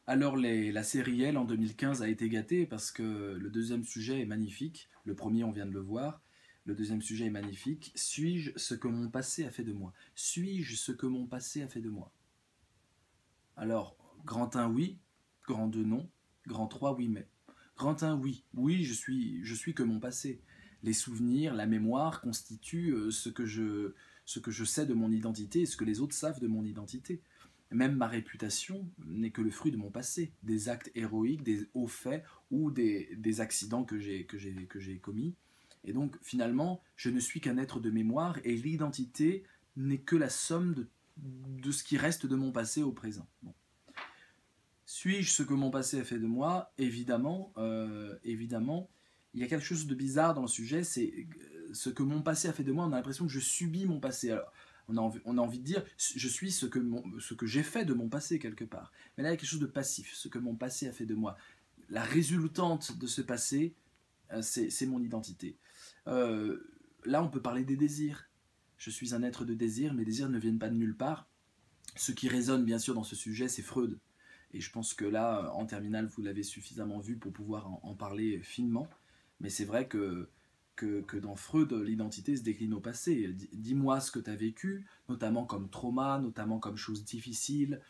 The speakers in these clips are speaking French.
Alors la série L en 2015 a été gâtée parce que le deuxième sujet est magnifique. Le premier, on vient de le voir. Le deuxième sujet est magnifique. Suis-je ce que mon passé a fait de moi? Suis-je ce que mon passé a fait de moi? Alors, grand 1, oui. Grand 2, non. Grand 3, oui, mais. Grand 1, oui. Oui, je suis que mon passé. Les souvenirs, la mémoire constituent ce que je sais de mon identité et ce que les autres savent de mon identité. Même ma réputation n'est que le fruit de mon passé, des actes héroïques, des hauts faits ou des accidents que j'ai commis. Et donc, finalement, je ne suis qu'un être de mémoire et l'identité n'est que la somme de ce qui reste de mon passé au présent. Bon. Suis-je ce que mon passé a fait de moi? Évidemment, évidemment. Il y a quelque chose de bizarre dans le sujet, c'est ce que mon passé a fait de moi. On a l'impression que je subis mon passé. Alors, on a envie de dire, je suis ce que j'ai fait de mon passé quelque part. Mais là, il y a quelque chose de passif, ce que mon passé a fait de moi. La résultante de ce passé, c'est mon identité. Euh, Là, on peut parler des désirs. Je suis un être de désir, mes désirs ne viennent pas de nulle part. Ce qui résonne bien sûr dans ce sujet, c'est Freud. Et je pense que là, en terminale, vous l'avez suffisamment vu pour pouvoir en parler finement. Mais c'est vrai que dans Freud, l'identité se décline au passé. Dis-moi ce que tu as vécu, notamment comme trauma, notamment comme chose difficile.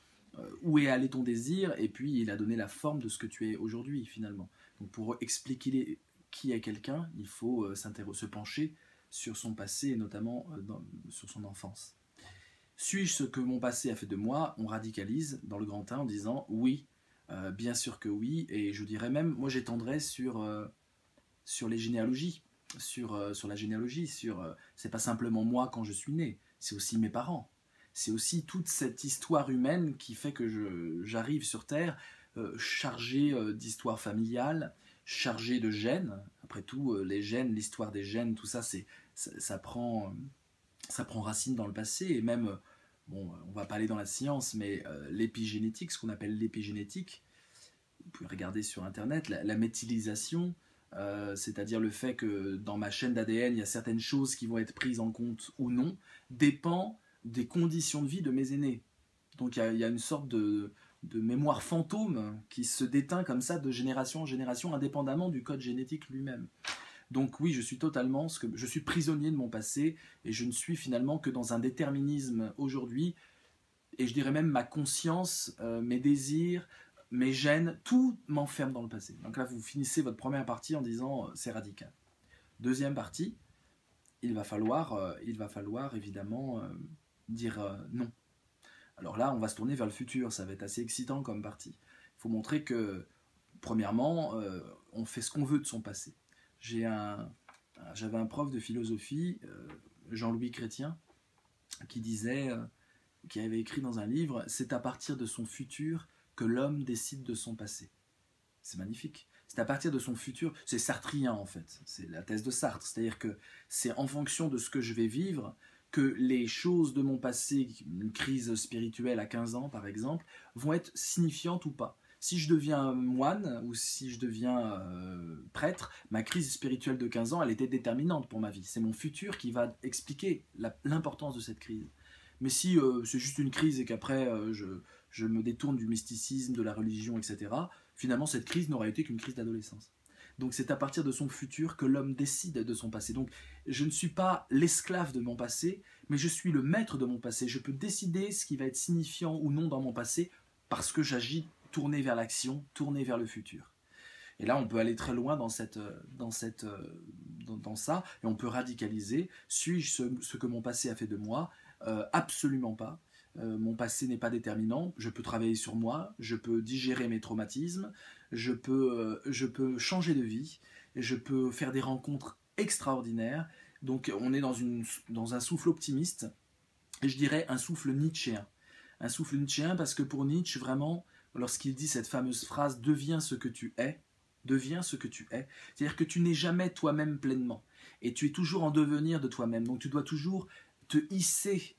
Où est allé ton désir? Et puis, il a donné la forme de ce que tu es aujourd'hui, finalement. Donc, pour expliquer qui est quelqu'un, il faut se pencher sur son passé, et notamment sur son enfance. Suis-je ce que mon passé a fait de moi? On radicalise dans le grand 1 en disant oui, bien sûr que oui, et je dirais même, moi j'étendrais sur les généalogies, sur la généalogie, c'est pas simplement moi quand je suis né, c'est aussi mes parents. C'est aussi toute cette histoire humaine qui fait que j'arrive sur Terre chargé d'histoire familiale, chargé de gènes. Après tout, les gènes, l'histoire des gènes, tout ça, ça prend racine dans le passé et même, bon, on va pas aller dans la science, mais l'épigénétique, ce qu'on appelle l'épigénétique, vous pouvez regarder sur internet, la méthylisation, c'est-à-dire le fait que dans ma chaîne d'ADN, il y a certaines choses qui vont être prises en compte ou non, dépend des conditions de vie de mes aînés. Donc il y a une sorte de mémoire fantôme qui se déteint comme ça de génération en génération, indépendamment du code génétique lui-même. Donc oui, je suis prisonnier de mon passé et je ne suis finalement que dans un déterminisme aujourd'hui. Et je dirais même ma conscience, mes désirs, mes gènes, tout m'enferme dans le passé. Donc là, vous finissez votre première partie en disant c'est radical. Deuxième partie, il va falloir évidemment dire non. Alors là, on va se tourner vers le futur. Ça va être assez excitant comme partie. Il faut montrer que premièrement, on fait ce qu'on veut de son passé. J'avais un prof de philosophie, Jean-Louis Chrétien, qui disait, qui avait écrit dans un livre, c'est à partir de son futur que l'homme décide de son passé. C'est magnifique. C'est à partir de son futur, c'est sartrien en fait, c'est la thèse de Sartre, c'est-à-dire que c'est en fonction de ce que je vais vivre que les choses de mon passé, une crise spirituelle à 15 ans par exemple, vont être signifiantes ou pas. Si je deviens moine ou si je deviens prêtre, ma crise spirituelle de 15 ans, elle était déterminante pour ma vie. C'est mon futur qui va expliquer l'importance de cette crise. Mais si c'est juste une crise et qu'après je me détourne du mysticisme, de la religion, etc., finalement cette crise n'aura été qu'une crise d'adolescence. Donc c'est à partir de son futur que l'homme décide de son passé. Donc je ne suis pas l'esclave de mon passé, mais je suis le maître de mon passé. Je peux décider ce qui va être signifiant ou non dans mon passé parce que j'agis tourné vers l'action, tourné vers le futur. Et là, on peut aller très loin dans ça, et on peut radicaliser. Suis-je ce que mon passé a fait de moi? Absolument pas. Mon passé n'est pas déterminant. Je peux travailler sur moi, je peux digérer mes traumatismes, je peux changer de vie, je peux faire des rencontres extraordinaires. Donc, on est dans un souffle optimiste, et je dirais un souffle nietzschéen. Un souffle nietzschéen parce que pour Nietzsche, vraiment, lorsqu'il dit cette fameuse phrase « deviens ce que tu es », deviens ce que tu es, c'est-à-dire que tu n'es jamais toi-même pleinement, et tu es toujours en devenir de toi-même, donc tu dois toujours te hisser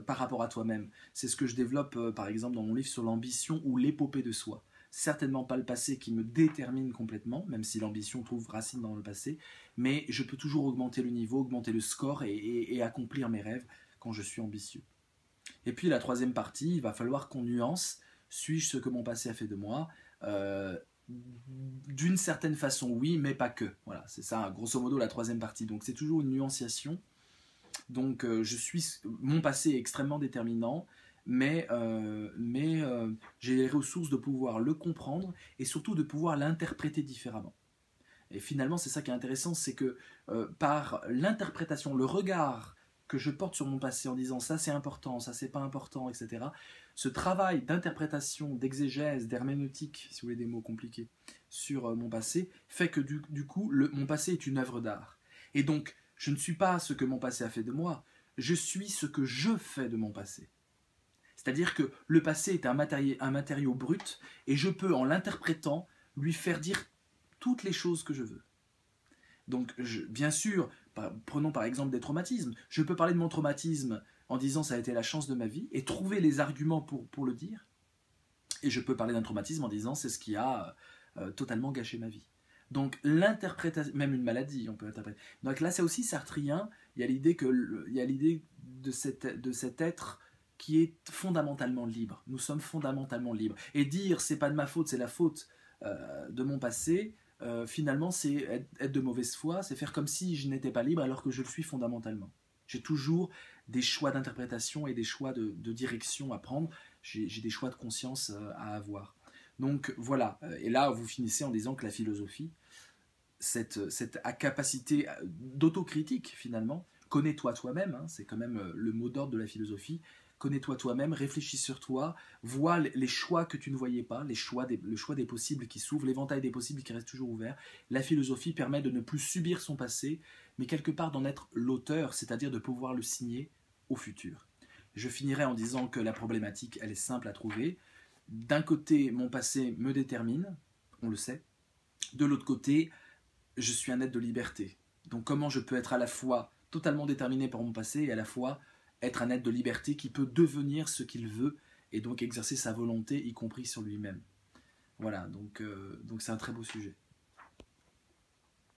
par rapport à toi-même. C'est ce que je développe par exemple dans mon livre sur l'ambition ou l'épopée de soi. Certainement pas le passé qui me détermine complètement, même si l'ambition trouve racine dans le passé, mais je peux toujours augmenter le niveau, augmenter le score et accomplir mes rêves quand je suis ambitieux. Et puis la troisième partie, il va falloir qu'on nuance. Suis-je ce que mon passé a fait de moi? D'une certaine façon, oui, mais pas que. Voilà, c'est ça, grosso modo, la troisième partie. Donc c'est toujours une nuanciation. Donc mon passé est extrêmement déterminant, mais j'ai les ressources de pouvoir le comprendre et surtout de pouvoir l'interpréter différemment. Et finalement, c'est ça qui est intéressant, c'est que par l'interprétation, le regard que je porte sur mon passé en disant ça c'est important, ça c'est pas important, etc. Ce travail d'interprétation, d'exégèse, d'herméneutique, si vous voulez des mots compliqués, sur mon passé, fait que du coup, mon passé est une œuvre d'art. Et donc, je ne suis pas ce que mon passé a fait de moi, je suis ce que je fais de mon passé. C'est-à-dire que le passé est un matériau brut, et je peux, en l'interprétant, lui faire dire toutes les choses que je veux. Donc, bien sûr, prenons par exemple des traumatismes. Je peux parler de mon traumatisme en disant ça a été la chance de ma vie et trouver les arguments pour le dire. Et je peux parler d'un traumatisme en disant c'est ce qui a totalement gâché ma vie. Donc l'interprétation, même une maladie, on peut interpréter. Donc là, c'est aussi sartrien. Il y a l'idée de cet être qui est fondamentalement libre. Nous sommes fondamentalement libres. Et dire c'est pas de ma faute, c'est la faute de mon passé. Finalement, c'est être de mauvaise foi, c'est faire comme si je n'étais pas libre alors que je le suis fondamentalement. J'ai toujours des choix d'interprétation et des choix de direction à prendre. J'ai des choix de conscience à avoir. Donc voilà, et là vous finissez en disant que la philosophie, cette capacité d'autocritique finalement, connais-toi toi-même, hein, c'est quand même le mot d'ordre de la philosophie, connais-toi toi-même, réfléchis sur toi, vois les choix que tu ne voyais pas, le choix des possibles qui s'ouvrent, l'éventail des possibles qui reste toujours ouvert. La philosophie permet de ne plus subir son passé, mais quelque part d'en être l'auteur, c'est-à-dire de pouvoir le signer au futur. Je finirai en disant que la problématique, elle est simple à trouver. D'un côté, mon passé me détermine, on le sait. De l'autre côté, je suis un être de liberté. Donc comment je peux être à la fois totalement déterminé par mon passé et à la fois être un être de liberté qui peut devenir ce qu'il veut et donc exercer sa volonté, y compris sur lui-même. Voilà, donc c'est un très beau sujet.